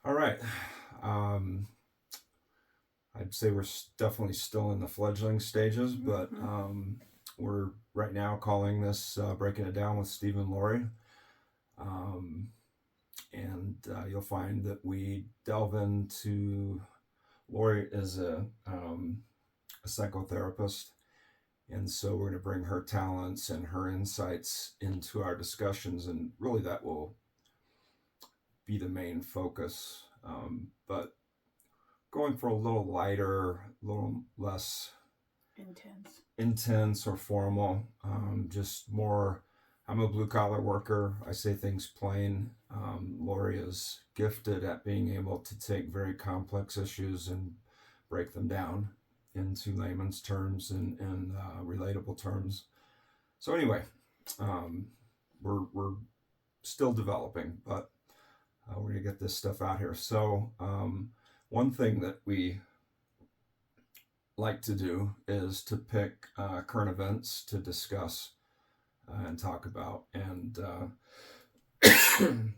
All right. Um, I'd say we're definitely still in the fledgling stages, but Mm-hmm. we're right now calling this Breaking It Down with Steve and Laurie. Um, and you'll find that we delve into Laurie is a psychotherapist. And so we're going to bring her talents and her insights into our discussions. And really, that will be the main focus. But going for a little lighter, a little less Intense. intense or formal, Mm-hmm. just more. I'm a blue collar worker. I say things plain. Lori is gifted at being able to take very complex issues and break them down into layman's terms and relatable terms. So anyway, um, we're still developing, but we're gonna get this stuff out here. So one thing that we like to do is to pick current events to discuss and talk about, and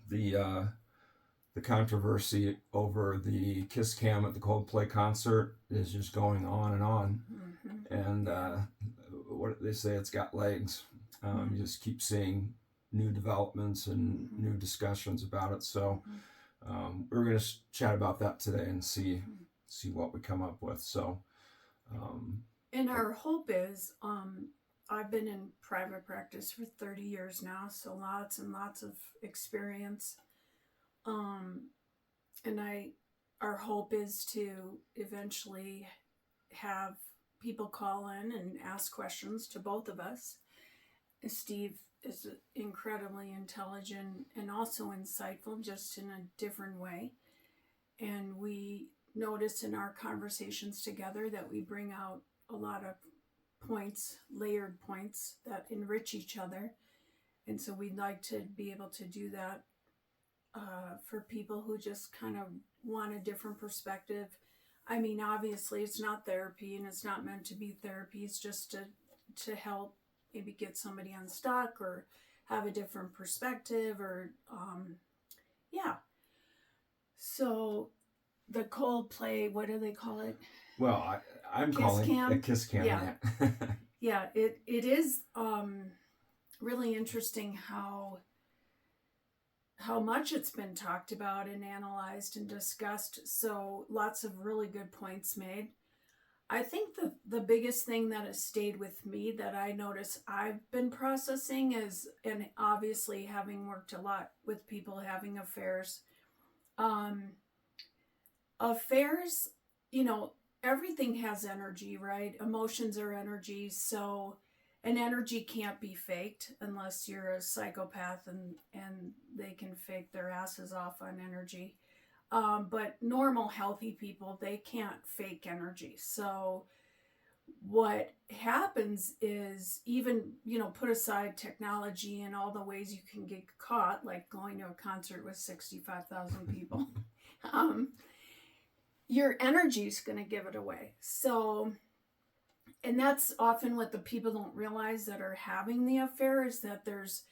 the the controversy over the kiss cam at the Coldplay concert is just going on and on. Mm-hmm. And Yeah. what they say, it's got legs. Mm-hmm. You just keep seeing new developments and Mm-hmm. new discussions about it. So Mm-hmm. we're going to chat about that today and Mm-hmm. see what we come up with. So um, And our hope is, I've been in private practice for 30 years now, so lots and lots of experience. Um, and our hope is to eventually have people call in and ask questions to both of us. Steve is incredibly intelligent and also insightful, just in a different way. And we notice in our conversations together that we bring out a lot of points, layered points that enrich each other. And so we'd like to be able to do that for people who just kind of want a different perspective. I mean, obviously, it's not therapy and it's not meant to be therapy. It's just to help maybe get somebody unstuck or have a different perspective or, yeah. So the Coldplay, what do they call it? well, I'm Kiss calling a cam? kiss cam. Yeah. Yeah. Yeah. It is really interesting how much it's been talked about and analyzed and discussed. So lots of really good points made. I think the biggest thing that has stayed with me that I notice I've been processing is, and obviously having worked a lot with people having affairs, um, affairs, you know, everything has energy, right? Emotions are energy. So an energy can't be faked unless you're a psychopath and they can fake their asses off on energy. But normal, healthy people, they can't fake energy. So what happens is, even, put aside technology and all the ways you can get caught, like going to a concert with 65,000 people, um, your energy is going to give it away. So, and that's often what the people don't realize that are having the affair, is that there's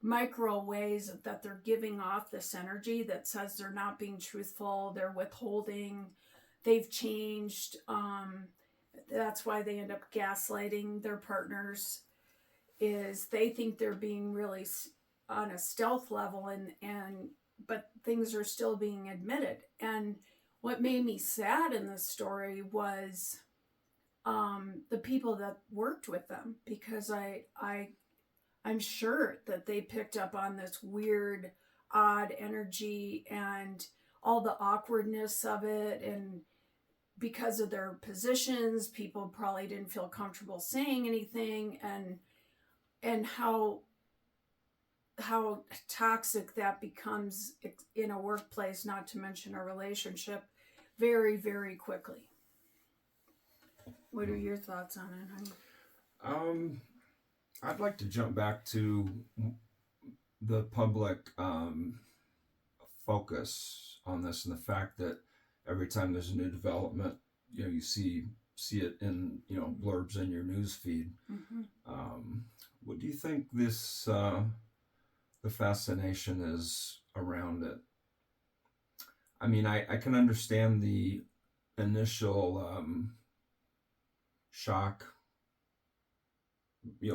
micro ways that they're giving off this energy that says they're not being truthful, they're withholding, they've changed. That's why they end up gaslighting their partners, is they think they're being really on a stealth level, and but things are still being admitted. And what made me sad in this story was the people that worked with them, because I'm sure that they picked up on this weird, odd energy and all the awkwardness of it. And because of their positions, people probably didn't feel comfortable saying anything, and how toxic that becomes in a workplace, not to mention a relationship, very, very quickly. What are your thoughts on it, honey? um, I'd like to jump back to the public focus on this and the fact that every time there's a new development, you see it in blurbs in your news feed. Mm-hmm. Um, what do you think this the fascination is around it? I mean, I can understand the initial shock,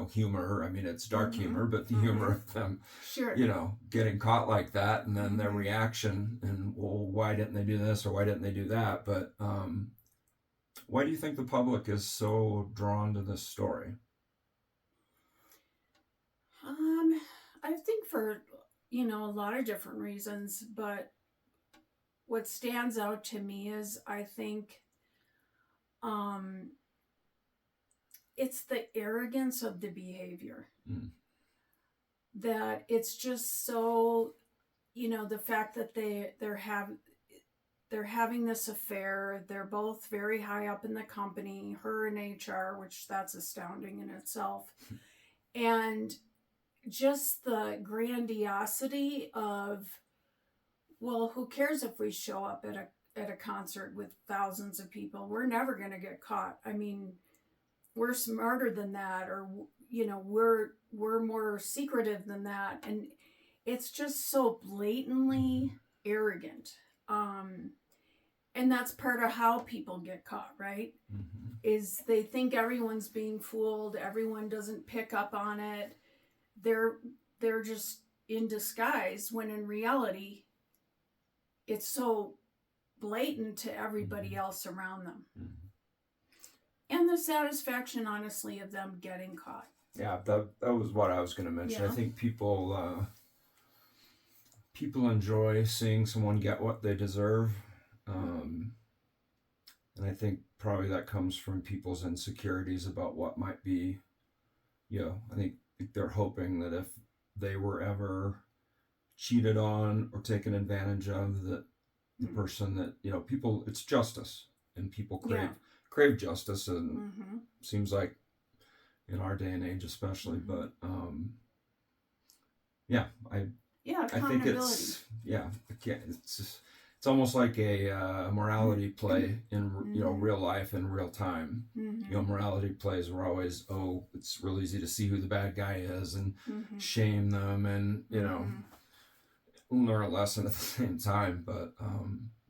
humor. I mean, it's dark Mm-hmm. humor, but the Mm-hmm. humor of them, Sure. getting caught like that, and then their Mm-hmm. reaction, and well, why didn't they do this or why didn't they do that? But why do you think the public is so drawn to this story? Um, I think for a lot of different reasons, but what stands out to me is I think um, it's the arrogance of the behavior Mm. that it's just so the fact that they're having this affair. They're both very high up in the company, her in HR, which that's astounding in itself, and just the grandiosity of, well, who cares if we show up at a concert with thousands of people? We're never going to get caught. I mean, we're smarter than that, or we're more secretive than that, and it's just so blatantly arrogant. Um, and that's part of how people get caught, right? Mm-hmm. Is they think everyone's being fooled, everyone doesn't pick up on it. They're they're just in disguise when in reality it's so blatant to everybody Mm-hmm. else around them. Mm-hmm. And the satisfaction, honestly, of them getting caught. Yeah, that was what I was going to mention. I Yeah. think people enjoy seeing someone get what they deserve, um, and I think probably that comes from people's insecurities about what might be. I think they're hoping that if they were ever cheated on or taken advantage of, that the Mm. person that people, it's justice, and people Yeah. crave justice, and Mm-hmm. seems like in our day and age especially. Mm-hmm. But yeah, Yeah, I think accountability. it's just, it's almost like a morality play in Mm-hmm. real life in real time. Mm-hmm. Morality plays were always, it's real easy to see who the bad guy is and Mm-hmm. shame them, and Mm-hmm. learn a lesson at the same time. But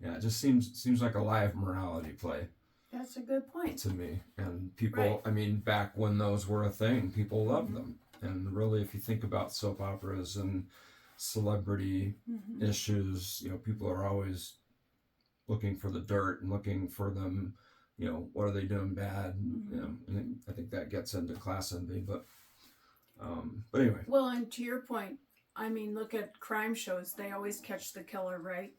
yeah, it just seems like a live morality play That's a good point. to me. And Right. people, I mean, back when those were a thing, people loved Mm-hmm. them. And really, if you think about soap operas and celebrity Mm-hmm. issues, people are always looking for the dirt and looking for them. What are they doing bad? Mm-hmm. And I think that gets into class envy. But anyway. Well, and to your point, I mean, look at crime shows. They always catch the killer, right?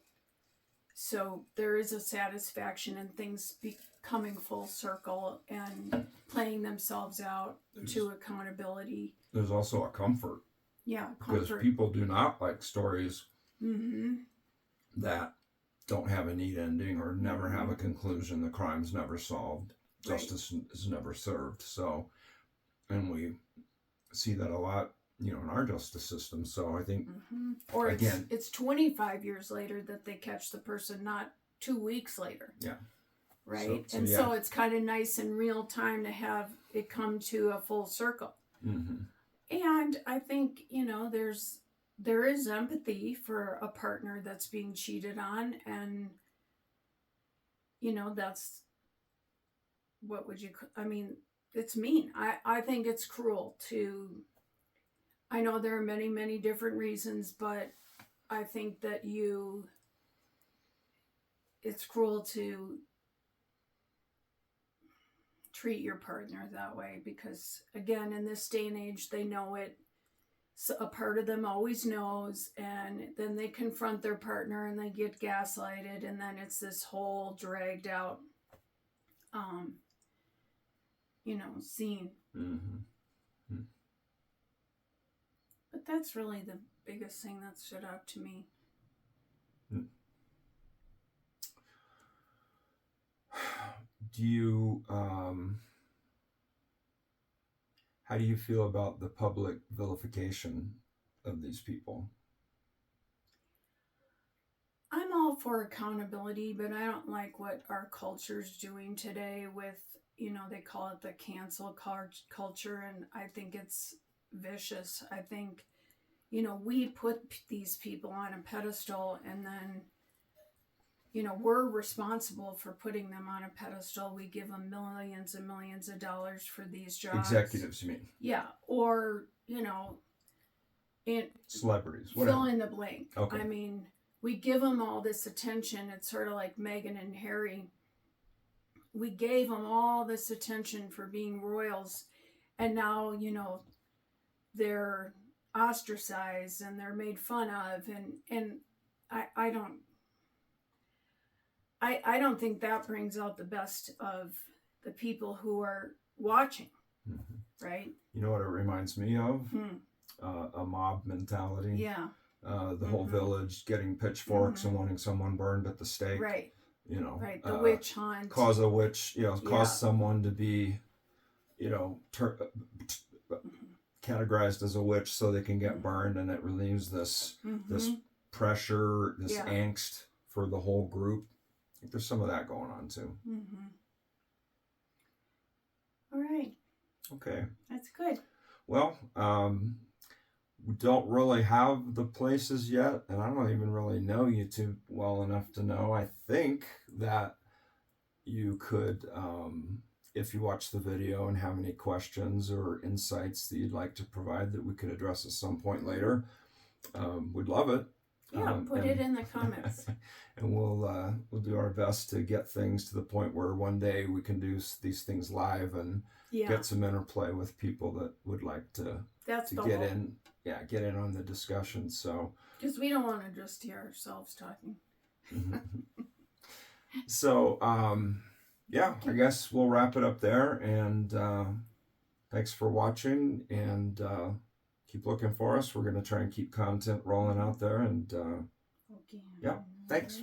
So there is a satisfaction in things becoming full circle and playing themselves out to accountability. There's also a comfort, Yeah, because comfort. people do not like stories Mm-hmm. that don't have a neat ending or never have Mm-hmm. a conclusion. The crime's never solved, Right. justice is never served. So, and we see that a lot, in our justice system. So I think, Mm-hmm. Or again, it's 25 years later that they catch the person, not 2 weeks later. yeah. Right. So And yeah. so it's kind of nice in real time to have it come to a full circle. Mm-hmm. And I think, there is empathy for a partner that's being cheated on, and that's what would you I mean, it's mean. I think it's cruel to I know there are many, many different reasons, but I think that it's cruel to treat your partner that way, because again, in this day and age, they know it. So a part of them always knows, and then they confront their partner and they get gaslighted, and then it's this whole dragged out um scene. Mm-hmm. But that's really the biggest thing that stood out to me. Do you how do you feel about the public vilification of these people? I'm all for accountability, but I don't like what our culture's doing today with, they call it the cancel culture, and I think it's vicious. I think, we put these people on a pedestal, and then we're responsible for putting them on a pedestal. We give them millions and millions of dollars for these jobs. Executives, you mean? Yeah, or in Celebrities, fill whatever. in the blank. Okay. I mean, we give them all this attention. It's sort of like Meghan and Harry. We gave them all this attention for being royals, and now they're ostracized and they're made fun of, and I don't think that brings out the best of the people who are watching, right? You know what it reminds me of? A mob mentality. Yeah. The whole village getting pitchforks and wanting someone burned at the stake. Right. Right. The witch hunt. Cause a witch, cause someone to be, categorized as a witch so they can get burned, and it relieves this pressure, this angst for the whole group. I think there's some of that going on too. All right. Okay. That's good. Well, we don't really have the places yet, and I don't even really know YouTube well enough to know. I think that you could, if you watch the video and have any questions or insights that you'd like to provide that we could address at some point later, we'd love it. Yeah, put it in the comments. And we'll do our best to get things to the point where one day we can do these things live and get some interplay with people that would like to get in. Yeah, get in on the discussion. So because we don't want to just hear ourselves talking. So I guess we'll wrap it up there. And thanks for watching. And keep looking for us. We're going to try and keep content rolling out there. And thanks.